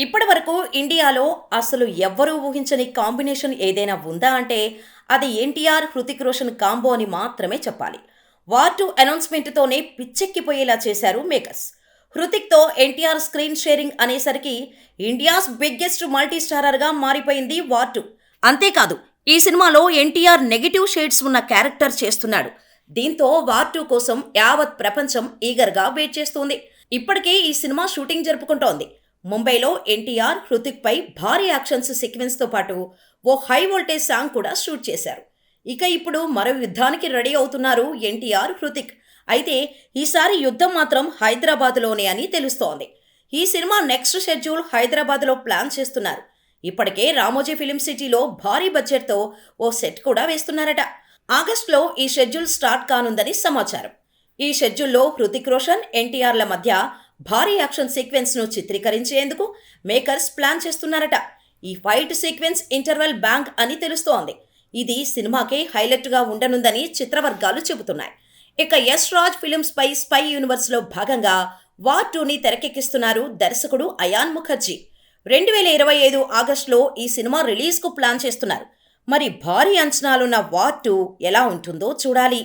ఇప్పటి వరకు ఇండియాలో అసలు ఎవ్వరూ ఊహించని కాంబినేషన్ ఏదైనా ఉందా అంటే అది ఎన్టీఆర్ హృతిక్ రోషన్ కాంబో అని మాత్రమే చెప్పాలి. వార్ 2 అనౌన్స్మెంట్తోనే పిచ్చెక్కిపోయేలా చేశారు మేకర్స్. హృతిక్తో ఎన్టీఆర్ స్క్రీన్ షేరింగ్ అనేసరికి ఇండియాస్ బిగ్గెస్ట్ మల్టీ స్టారర్గా మారిపోయింది వార్ 2. అంతేకాదు, ఈ సినిమాలో ఎన్టీఆర్ నెగిటివ్ షేడ్స్ ఉన్న క్యారెక్టర్ చేస్తున్నాడు. దీంతో వార్ 2 కోసం యావత్ ప్రపంచం ఈగర్గా వెయిట్ చేస్తోంది. ఇప్పటికే ఈ సినిమా షూటింగ్ జరుపుకుంటోంది. ముంబైలో ఎన్టీఆర్ హృతిక్ పై భారీ యాక్షన్స్ సీక్వెన్స్తో పాటు ఓ హై వోల్టేజ్ సాంగ్ కూడా షూట్ చేశారు. ఇక ఇప్పుడు మరో యుద్ధానికి రెడీ అవుతున్నారు ఎన్టీఆర్ హృతిక్. అయితే ఈసారి యుద్ధం మాత్రం హైదరాబాద్లోనే అని తెలుస్తోంది. ఈ సినిమా నెక్స్ట్ షెడ్యూల్ హైదరాబాద్లో ప్లాన్ చేస్తున్నారు. ఇప్పటికే రామోజీ ఫిలిం సిటీలో భారీ బడ్జెట్తో ఓ సెట్ కూడా వేస్తున్నారట. ఆగస్టులో ఈ షెడ్యూల్ స్టార్ట్ కానుందని సమాచారం. ఈ షెడ్యూల్లో హృతిక్ రోషన్, ఎన్టీఆర్ల మధ్య భారీ యాక్షన్ సీక్వెన్స్ను చిత్రీకరించేందుకు మేకర్స్ ప్లాన్ చేస్తున్నారట. ఈ ఫైట్ సీక్వెన్స్ ఇంటర్వెల్ బ్యాంక్ అని తెలుస్తోంది. ఇది సినిమాకే హైలైట్గా ఉండనుందని చిత్రవర్గాలు చెబుతున్నాయి. ఇక యశ్ రాజ్ ఫిలిమ్స్ పై స్పై యూనివర్స్లో భాగంగా వార్ 2ని తెరకెక్కిస్తున్నారు దర్శకుడు అయాన్ ముఖర్జీ. 2025 ఆగస్టులో ఈ సినిమా రిలీజ్కు ప్లాన్ చేస్తున్నారు. మరి భారీ అంచనాలున్న వార్ 2 ఎలా ఉంటుందో చూడాలి.